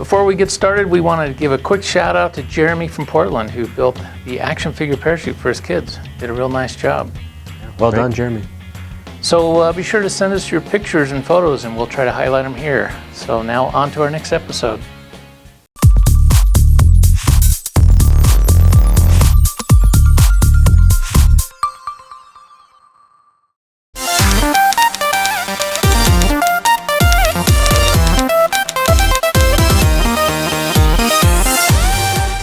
Before we get started, we want to give a quick shout out to Jeremy from Portland, who built the action figure parachute for his kids. Did a real nice job. Well done, Jeremy. So be sure to send us your pictures and photos and we'll try to highlight them here. So now on to our next episode.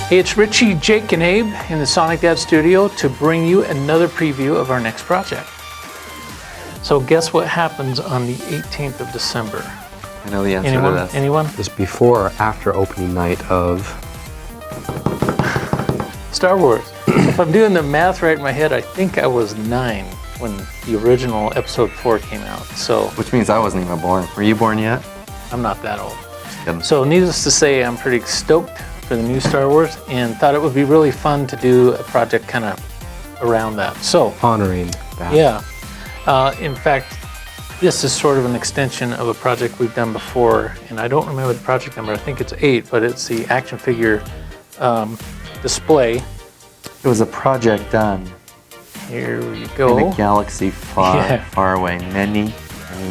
Hey, it's Richie, Jake, and Abe in the SonicDad studio to bring you another preview of our next project. So guess what happens on the 18th of December? I know the answer to this. Anyone? It's before or after opening night of Star Wars. If I'm doing the math right in my head, I think I was 9 when the original episode 4 came out. So, which means I wasn't even born. Were you born yet? I'm not that old. Just kidding. So needless to say, I'm pretty stoked for the new Star Wars and thought it would be really fun to do a project kind of around that. So honoring that. Yeah. In fact, this is sort of an extension of a project we've done before, and I don't remember the project number. I think it's 8, but it's the action figure display. It was a project done. Here we go. In a galaxy far, far away, many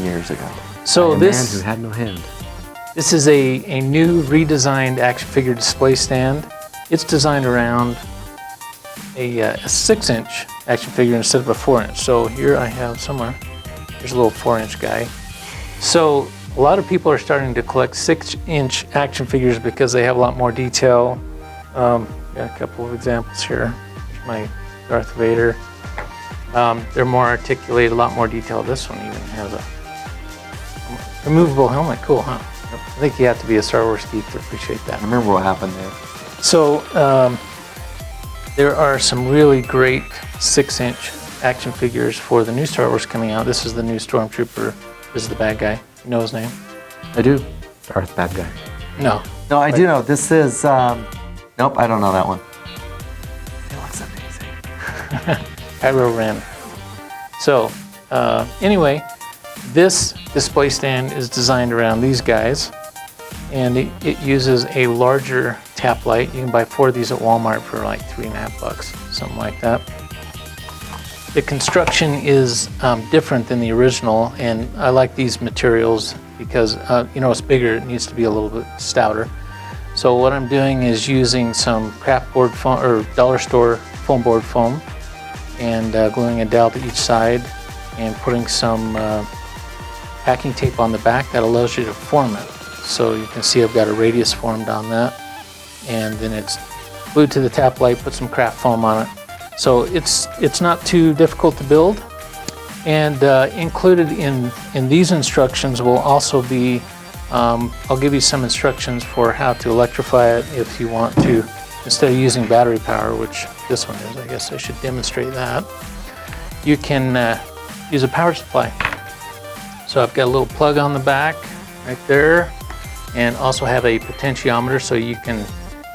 years ago. So By a man who had no hand. This is a new redesigned action figure display stand. It's designed around a 6-inch action figure instead of a 4-inch. So here I have somewhere, there's a little 4-inch guy. So a lot of people are starting to collect 6-inch action figures because they have a lot more detail. Got a couple of examples here. Here's my Darth Vader. They're more articulated, a lot more detail. This one even has a removable helmet. Cool, huh? I think you have to be a Star Wars geek to appreciate that. I remember what happened there. So there are some really great 6-inch action figures for the new Star Wars coming out. This is the new Stormtrooper. This is the bad guy. You know his name? I do. Darth Bad Guy. No. No, I do know. This is, nope, I don't know that one. It looks amazing. Kylo Ren. So anyway, this display stand is designed around these guys, and it uses a larger tap light. You can buy 4 of these at Walmart for like $3.50, something like that. The construction is different than the original, and I like these materials because it's bigger. It needs to be a little bit stouter. So what I'm doing is using some craft board foam or dollar store foam board foam, and gluing a dowel to each side, and putting some packing tape on the back that allows you to form it. So you can see I've got a radius formed on that, and then it's glued to the tap light, put some craft foam on it. So it's not too difficult to build, and included in these instructions will also be, I'll give you some instructions for how to electrify it if you want to, instead of using battery power, which this one is. I guess I should demonstrate that. You can use a power supply. So I've got a little plug on the back right there, and also have a potentiometer so you can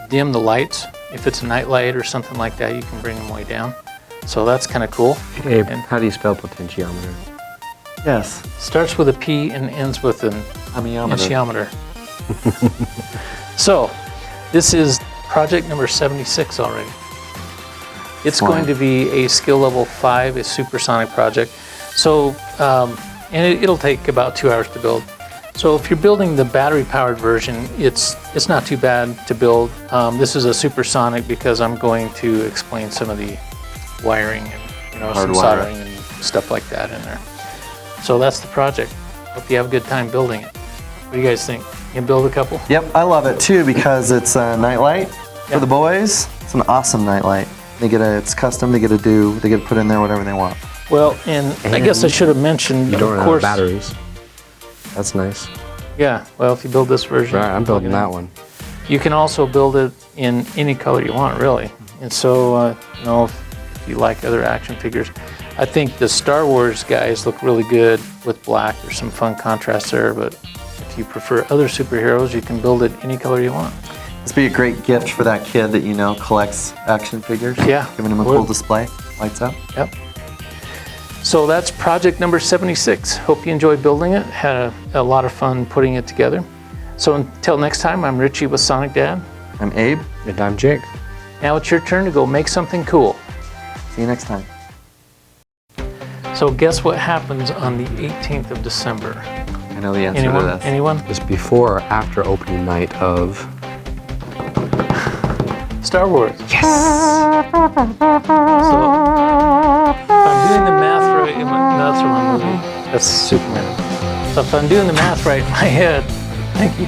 dim the lights. If it's a night light or something like that, you can bring them way down. So that's kind of cool. Hey, how do you spell potentiometer? Yes. Starts with a P and ends with an potentiometer. So this is project number 76 already. It's going to be a skill level 5, a supersonic project. So, and it'll take about 2 hours to build. So if you're building the battery-powered version, it's not too bad to build. This is a supersonic because I'm going to explain some of the wiring and some soldering and stuff like that in there. So that's the project. Hope you have a good time building it. What do you guys think? You can build a couple? Yep, I love it too because it's a nightlight for the boys. It's an awesome nightlight. It's custom. They get to put in there whatever they want. Well, and I guess I should have mentioned, you don't of run course, out of batteries. That's nice. Yeah, well, if you build this version. Right, I'm building that one. You can also build it in any color you want, really. And so, if you like other action figures, I think the Star Wars guys look really good with black. There's some fun contrast there, but if you prefer other superheroes, you can build it any color you want. This would be a great gift for that kid that collects action figures. Yeah. Giving him a cool display. Lights up. Yep. So that's project number 76. Hope you enjoyed building it. Had a lot of fun putting it together. So until next time, I'm Richie with Sonic Dad. I'm Abe. And I'm Jake. Now it's your turn to go make something cool. See you next time. So guess what happens on the 18th of December? I know the answer Anyone? to this. Anyone? It's before or after opening night of... Star Wars. Yes! So if I'm doing the math right, no, that's the wrong movie. That's Superman. So if I'm doing the math right in my head, thank you,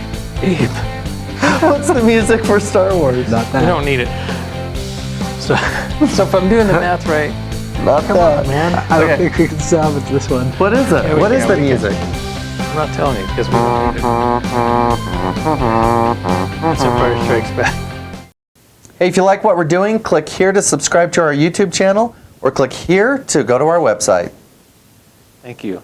Abe. What's the music for Star Wars? Not We that. don't need it. So if I'm doing the math right, Not that. man. I don't Okay. think we can salvage this one. What is it? Yeah, we What is can, the we can. music? I'm not telling you because we don't need it. It's Empire Strikes Back. Hey, if you like what we're doing, click here to subscribe to our YouTube channel or click here to go to our website. Thank you.